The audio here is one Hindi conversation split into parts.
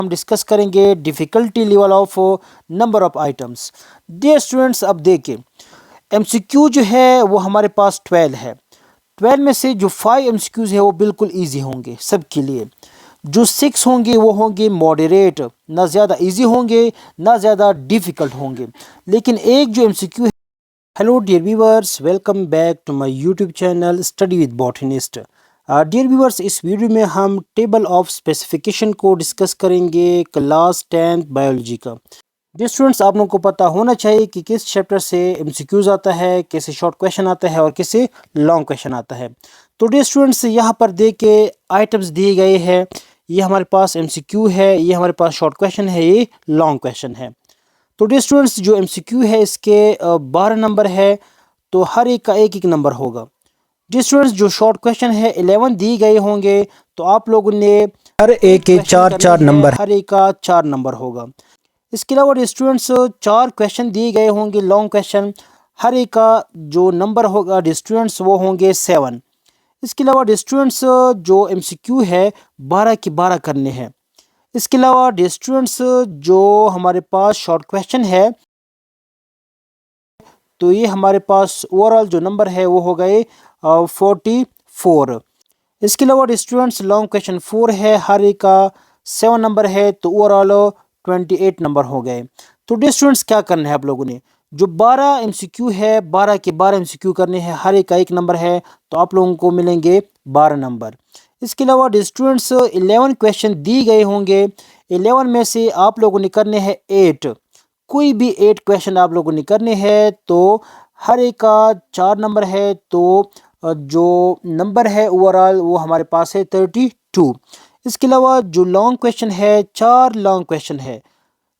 हम डिस्कस करेंगे difficulty level of number of items. Dear students, अब देखिए एमसीक्यू जो है वो हमारे पास 12 है। 12 में से जो 5 एमसीक्यूज़ है वो बिल्कुल इजी होंगे सबके लिए। जो 6 होंगे वो होंगे मॉडरेट, ना ज़्यादा इजी होंगे ना ज़्यादा डिफ़िकल्ट होंगे। लेकिन एक जो एमसीक्यू है, hello dear viewers, welcome back to my YouTube channel study with botanist. Dear viewers, इस वीडियो में हम टेबल ऑफ स्पेसिफिकेशन को डिस्कस करेंगे क्लास 10th बायोलॉजी का। डियर स्टूडेंट्स, आप लोगों को पता होना चाहिए कि किस चैप्टर से एमसीक्यूज आता है, कैसे शॉर्ट क्वेश्चन आता है और कैसे लॉन्ग क्वेश्चन आता है। तो डियर स्टूडेंट्स, यहाँ पर देख के आइटम्स दिए गए हैं। ये हमारे पास एमसीक्यू है, ये हमारे पास शॉर्ट क्वेश्चन है, ये लॉन्ग क्वेश्चन है। तो डियर स्टूडेंट्स, जो एमसीक्यू है इसके 12 नंबर है, तो हर एक का एक एक नंबर होगा। डियर स्टूडेंट्स, जो शॉर्ट क्वेश्चन है 11 दिए गए होंगे, तो आप लोगों ने हर एक के चार चार नंबर, हर एक का 4 नंबर होगा। इसके अलावा डियर स्टूडेंट्स 4 क्वेश्चन दिए गए होंगे लॉन्ग क्वेश्चन, हर एक का जो नंबर होगा डियर स्टूडेंट्स वो होंगे 7। इसके अलावा डियर स्टूडेंट्स जो एमसीक्यू है 12 के 12 करने हैं। इसके अलावा डियर स्टूडेंट्स जो हमारे पास शॉर्ट क्वेश्चन है, तो ये हमारे पास ओवरऑल जो नंबर है वो हो गए 44। इसके अलावा स्टूडेंट्स लॉन्ग क्वेश्चन 4 है, हर एक का 7 नंबर है, तो ओवरऑल 28 नंबर हो गए। तो डियर स्टूडेंट्स, क्या करना है आप लोगों ने, जो 12 एमसीक्यू है 12 के 12 एमसीक्यू करने हैं, हर एक का एक नंबर है, तो आप लोगों को मिलेंगे 12 नंबर। इसके अलावा डियर स्टूडेंट्स 11 क्वेश्चन दिए गए होंगे, 11 में से आप लोगों ने करने हैं 8। कोई भी 8 क्वेश्चन आप लोगों ने करने हैं, तो हर एक का 4 नंबर है, तो जो नंबर है ओवरऑल वो हमारे पास है 32। इसके अलावा जो लॉन्ग क्वेश्चन है, 4 लॉन्ग क्वेश्चन है,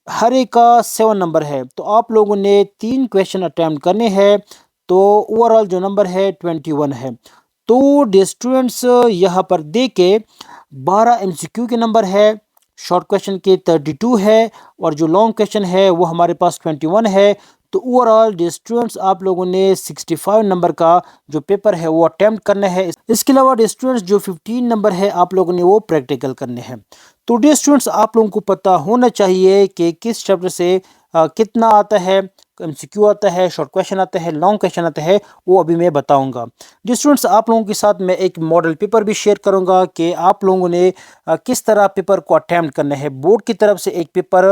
हर एक का 7 नंबर है, तो आप लोगों ने 3 क्वेश्चन अटैम्प्ट करने हैं, तो ओवरऑल जो नंबर है 21 है। तो डियर स्टूडेंट्स, यहाँ पर दे के 12 एमसीक्यू के नंबर है, शॉर्ट क्वेश्चन के 32 है, और जो लॉन्ग क्वेश्चन है वो हमारे पास 21 है। तो ओवरऑल डियर स्टूडेंट्स आप लोगों ने 65 नंबर का जो पेपर है वो अटेम्प्ट करना है। इसके अलावा डियर स्टूडेंट्स जो 15 नंबर है आप लोगों ने वो प्रैक्टिकल करने हैं। तो डियर स्टूडेंट्स, आप लोगों को पता होना चाहिए कि किस चैप्टर से कितना आता है, एमसीक्यू आता है, शॉर्ट क्वेश्चन आता है, लॉन्ग क्वेश्चन आता है, वो अभी मैं बताऊंगा। डियर स्टूडेंट्स, आप लोगों के साथ मैं एक मॉडल पेपर भी शेयर करूंगा कि आप लोगों ने किस तरह पेपर को अटैम्प्ट करना है। बोर्ड की तरफ से एक पेपर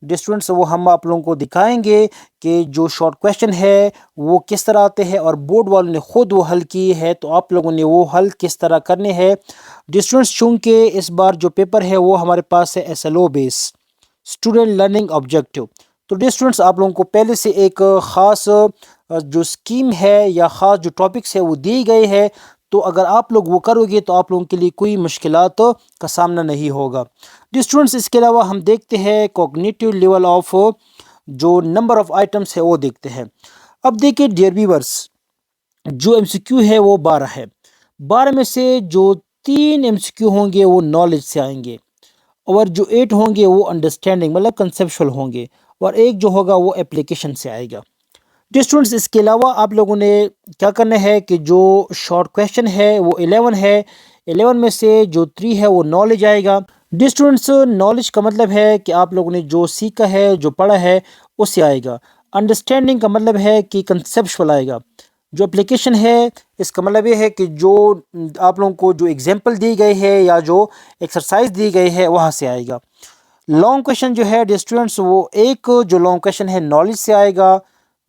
डियर स्टूडेंट्स वो हम आप लोगों को दिखाएंगे कि जो शॉर्ट क्वेश्चन है वो किस तरह आते हैं, और बोर्ड वालों ने खुद वो हल किए हैं, तो आप लोगों ने वो हल किस तरह करने हैं। डियर स्टूडेंट्स, चूँकि इस बार जो पेपर है वो हमारे पास है SLO base, student learning objective. तो डियर स्टूडेंट्स, आप लोगों को पहले से एक ख़ास जो स्कीम है या ख़ास जो टॉपिक्स है वो दिए गए हैं, तो अगर आप लोग वो करोगे तो आप लोगों के लिए कोई मुश्किलात का सामना नहीं होगा। डियर स्टूडेंट्स, इसके अलावा हम देखते हैं कॉग्निटिव लेवल ऑफ जो नंबर ऑफ आइटम्स है वो देखते हैं। अब देखिए डियर व्यूअर्स, जो एमसीक्यू है वो 12 है। 12 में से जो 3 एमसीक्यू होंगे वो नॉलेज से आएंगे, और जो 8 होंगे वो अंडरस्टैंडिंग मतलब कंसेप्चुअल होंगे, और एक जो होगा वो एप्लीकेशन से आएगा। डियर स्टूडेंट्स, इसके अलावा आप लोगों ने क्या करना है कि जो शॉर्ट क्वेश्चन है वो 11 है, 11 में से जो 3 है वो नॉलेज आएगा। डियर स्टूडेंट्स, नॉलेज का मतलब है कि आप लोगों ने जो सीखा है, जो पढ़ा है, उससे आएगा। अंडरस्टैंडिंग का मतलब है कि कंसेप्चुअल आएगा। जो एप्लीकेशन है, इसका मतलब ये है कि जो आप लोगों को जो एग्जाम्पल दी गई है या जो एक्सरसाइज दी गई है वहाँ से आएगा। लॉन्ग क्वेश्चन जो है डियर स्टूडेंट्स, वो एक जो लॉन्ग क्वेश्चन है नॉलेज से आएगा,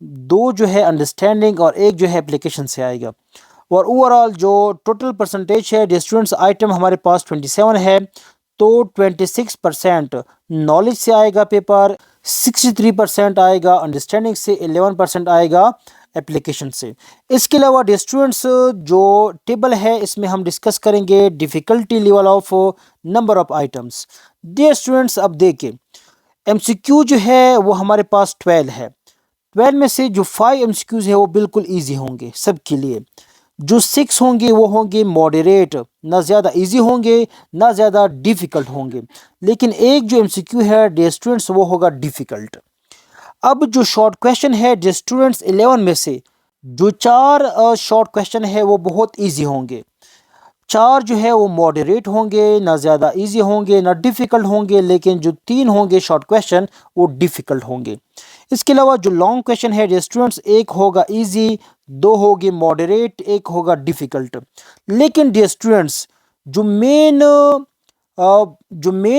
2 जो है अंडरस्टैंडिंग, और एक जो है एप्लीकेशन से आएगा। और ओवरऑल जो टोटल परसेंटेज है डियर स्टूडेंट्स, आइटम हमारे पास 27 है, तो 26% नॉलेज से आएगा पेपर, 63% आएगा अंडरस्टैंडिंग से, 11% आएगा एप्लीकेशन से। इसके अलावा डियर स्टूडेंट्स जो टेबल है इसमें हम डिस्कस करेंगे difficulty level of number of items. Dear students, अब देखिए एमसीक्यू जो है वो हमारे पास 12 है। 12 में से जो 5 एमसीक्यूज है वो बिल्कुल इजी होंगे सबके लिए। जो 6 होंगे वो होंगे मॉडरेट, ना ज़्यादा इजी होंगे ना ज़्यादा डिफ़िकल्ट होंगे। लेकिन एक जो एमसीक्यू है डियर स्टूडेंट्स वो होगा डिफ़िकल्ट। अब जो शॉर्ट क्वेश्चन है डियर स्टूडेंट्स, 11 में से जो 4 शॉर्ट क्वेश्चन है वो बहुत इजी होंगे। चार जो है वो मॉडरेट होंगे, ना ज़्यादा इजी होंगे ना डिफ़िकल्ट होंगे, लेकिन जो तीन होंगे शॉर्ट क्वेश्चन वो डिफ़िकल्ट होंगे। इसके अलावा जो लॉन्ग क्वेश्चन है डियर स्टूडेंट्स, एक होगा इजी, दो होंगे मॉडरेट, एक होगा डिफ़िकल्ट। लेकिन डियर स्टूडेंट्स जो मेन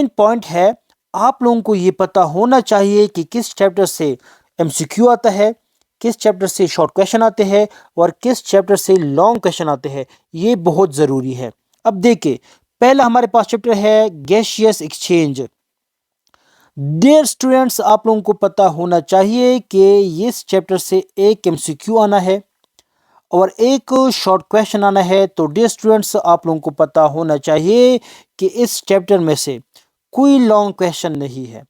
पॉइंट है, आप लोगों को ये पता होना चाहिए कि किस चैप्टर से एमसीक्यू आता है, किस चैप्टर से शॉर्ट क्वेश्चन आते हैं और किस चैप्टर से लॉन्ग क्वेश्चन आते हैं। ये बहुत ज़रूरी है। अब देखिए, पहला हमारे पास चैप्टर है गैसियस एक्सचेंज। डियर स्टूडेंट्स, आप लोगों को पता होना चाहिए कि इस चैप्टर से एक एमसीक्यू आना है और एक शॉर्ट क्वेश्चन आना है। तो डियर स्टूडेंट्स, आप लोगों को पता होना चाहिए कि इस चैप्टर में से कोई लॉन्ग क्वेश्चन नहीं है।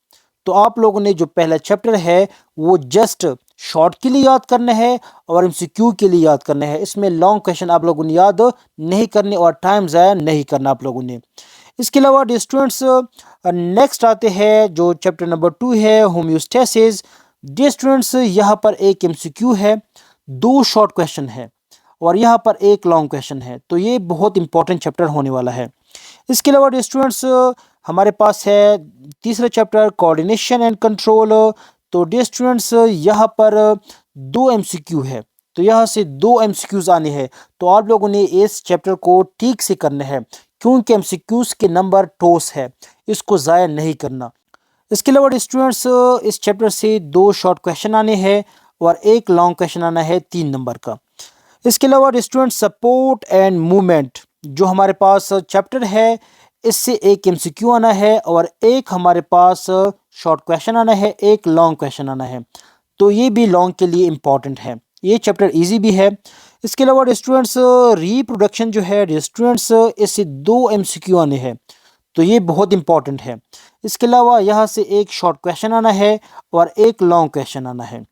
तो आप लोगों ने जो पहला चैप्टर है वो जस्ट शॉर्ट के लिए याद करना है और एमसीक्यू के लिए याद करना है। इसमें लॉन्ग क्वेश्चन आप लोगों ने याद नहीं करने और टाइम ज़ाया नहीं करना आप लोगों ने। इसके अलावा डियर स्टूडेंट्स, नेक्स्ट आते हैं जो चैप्टर नंबर 2 है होम्योस्टेसिस। डियर स्टूडेंट्स, यहाँ पर एक एमसीक्यू है, दो शॉर्ट क्वेश्चन है और यहाँ पर एक लॉन्ग क्वेश्चन है। तो ये बहुत इंपॉर्टेंट चैप्टर होने वाला है। इसके अलावा डियर स्टूडेंट्स, हमारे पास है तीसरा चैप्टर कोऑर्डिनेशन एंड कंट्रोल। तो डियर स्टूडेंट्स, यहाँ पर दो एमसीक्यू है, तो यहाँ से दो एमसीक्यूज आने हैं। तो आप लोगों ने इस चैप्टर को ठीक से करना है क्योंकि एमसीक्यूज के नंबर ठोस है, इसको ज़ाया नहीं करना। इसके अलावा स्टूडेंट्स, इस चैप्टर से दो शॉर्ट क्वेश्चन आने हैं और एक लॉन्ग क्वेश्चन आना है 3 नंबर का। इसके अलावा स्टूडेंट्स, सपोर्ट एंड मूवमेंट जो हमारे पास चैप्टर है, इससे एक एमसीक्यू आना है और एक हमारे पास शॉर्ट क्वेश्चन आना है, एक लॉन्ग क्वेश्चन आना है। तो ये भी लॉन्ग के लिए इम्पॉर्टेंट है, ये चैप्टर इजी भी है। इसके अलावा स्टूडेंट्स, रिप्रोडक्शन जो है स्टूडेंट्स, इससे दो एमसीक्यू आने हैं, तो ये बहुत इंपॉर्टेंट है। इसके अलावा यहाँ से एक शॉर्ट क्वेश्चन आना है और एक लॉन्ग क्वेश्चन आना है।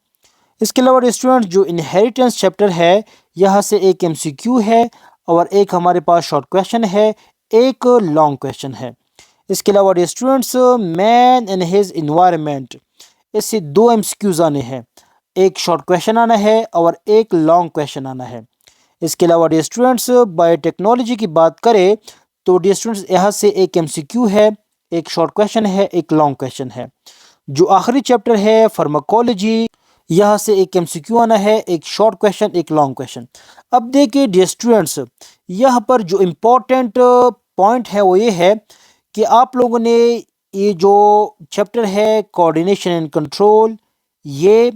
इसके अलावा स्टूडेंट्स, जो इनहेरिटेंस चैप्टर है, यहाँ से एक एमसीक्यू है और एक हमारे पास शॉर्ट क्वेश्चन है, एक लॉन्ग क्वेश्चन है। इसके अलावा students, man and his environment, इससे दो एमसीक्यूज आने हैं, एक शॉर्ट क्वेश्चन आना है और एक लॉन्ग क्वेश्चन आना है। इसके अलावा स्टूडेंट्स, बायोटेक्नोलॉजी की बात करें तो स्टूडेंट्स, यहाँ से एक एमसीक्यू है, एक शॉर्ट क्वेश्चन है, एक लॉन्ग क्वेश्चन है। जो आखिरी चैप्टर है फार्माकोलॉजी, यहाँ से एक एमसीक्यू आना है, एक शॉर्ट क्वेश्चन, एक लॉन्ग क्वेश्चन। अब देखिए डियर स्टूडेंट्स, यहाँ पर जो इम्पोर्टेंट पॉइंट है वो ये है कि आप लोगों ने ये जो चैप्टर है कोऑर्डिनेशन एंड कंट्रोल, ये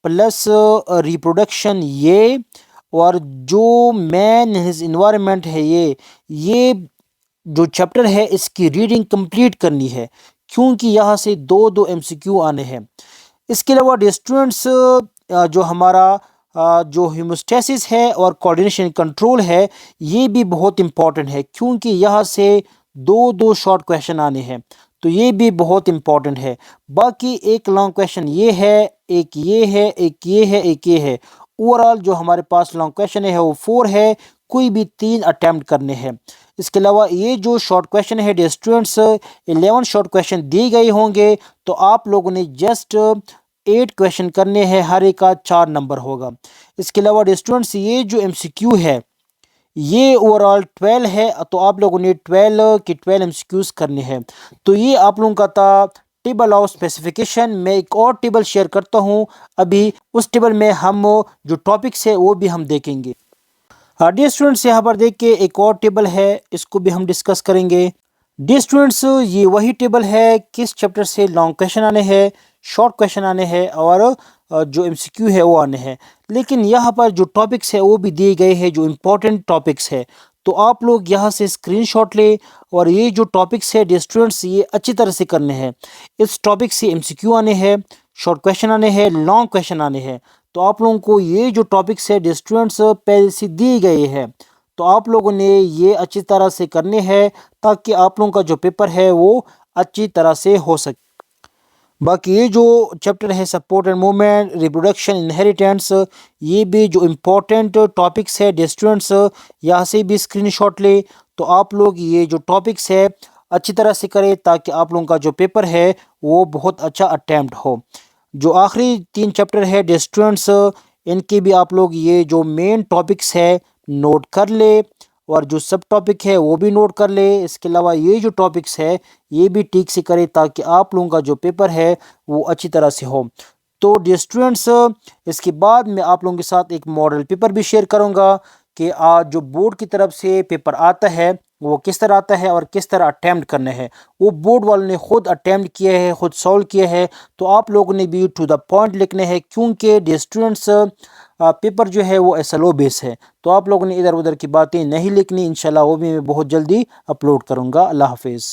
प्लस रिप्रोडक्शन, ये और जो मैन हिज इन्वायरमेंट है, ये जो चैप्टर है इसकी रीडिंग कंप्लीट करनी है क्योंकि यहाँ से दो दो एमसीक्यू आने हैं। इसके अलावा स्टूडेंट्स, जो हमारा जो हीमोस्टेसिस है और कोऑर्डिनेशन कंट्रोल है, ये भी बहुत इंपॉर्टेंट है क्योंकि यहाँ से दो दो शॉर्ट क्वेश्चन आने हैं, तो ये भी बहुत इंपॉर्टेंट है। बाकी एक लॉन्ग क्वेश्चन ये है, एक ये है, एक ये है, एक ये है। ओवरऑल जो हमारे पास लॉन्ग क्वेश्चन है वो 4 है, कोई भी 3 अटैम्प्ट करने हैं। इसके अलावा ये जो शॉर्ट क्वेश्चन है डियर स्टूडेंट्स, 11 शॉर्ट क्वेश्चन दिए गए होंगे, तो आप लोगों ने जस्ट 8 क्वेश्चन करने हैं, हर एक का 4 नंबर होगा। इसके अलावा स्टूडेंट्स, ये जो एमसीक्यू है ये ओवरऑल 12 है, तो आप लोगों ने 12 की 12 एमसीक्यूज करने हैं। तो ये आप लोगों का था टेबल ऑफ स्पेसिफिकेशन। मैं एक और टेबल शेयर करता हूँ अभी, उस टेबल में हम जो टॉपिक्स है वो भी हम देखेंगे। डियर स्टूडेंट्स, यहाँ पर देख के एक और टेबल है, इसको भी हम डिस्कस करेंगे। डियर स्टूडेंट्स, ये वही टेबल है किस चैप्टर से लॉन्ग क्वेश्चन आने हैं, शॉर्ट क्वेश्चन आने हैं और जो एमसीक्यू है वो आने हैं। लेकिन यहाँ पर जो टॉपिक्स है वो भी दिए गए हैं, जो इम्पोर्टेंट टॉपिक्स है। तो आप लोग यहाँ से स्क्रीनशॉट ले और ये जो टॉपिक्स है डियर स्टूडेंट्स, ये अच्छी तरह से करने हैं। इस टॉपिक से एमसीक्यू आने हैं, शॉर्ट क्वेश्चन आने हैं, लॉन्ग क्वेश्चन आने हैं। तो आप लोगों को ये जो टॉपिक्स है डियर स्टूडेंट्स पहले से दिए गए हैं, तो आप लोगों ने ये अच्छी तरह से करने हैं ताकि आप लोगों का जो पेपर है वो अच्छी तरह से हो सके। बाकी ये जो चैप्टर है support and movement, reproduction, inheritance, ये भी जो इम्पोर्टेंट टॉपिक्स है डियर स्टूडेंट्स, यहाँ से भी स्क्रीनशॉट ले। तो आप लोग ये जो टॉपिक्स है अच्छी तरह से करें ताकि आप लोगों का जो पेपर है वो बहुत अच्छा अटैम्प्ट हो। जो आखिरी 3 चैप्टर है डियर स्टूडेंट्स, इनके भी आप लोग ये जो मेन टॉपिक्स है नोट कर ले और जो सब टॉपिक है वो भी नोट कर ले। इसके अलावा ये जो टॉपिक्स है ये भी ठीक से करें ताकि आप लोगों का जो पेपर है वो अच्छी तरह से हो। तो डियर स्टूडेंट्स, इसके बाद मैं आप लोगों के साथ एक मॉडल पेपर भी शेयर करूंगा कि आज जो बोर्ड की तरफ से पेपर आता है वो किस तरह आता है और किस तरह अटैम्प्ट करने हैं। वो बोर्ड वालों ने खुद अटैम्प्ट किए हैं, खुद सॉल्व किए हैं, तो आप लोगों ने भी टू द पॉइंट लिखने हैं, क्योंकि डियर स्टूडेंट्स पेपर जो है वो एसएलओ बेस है, तो आप लोगों ने इधर उधर की बातें नहीं लिखनी। इंशाल्लाह वो भी मैं बहुत जल्दी अपलोड करूंगा। अल्लाह हाफिज़।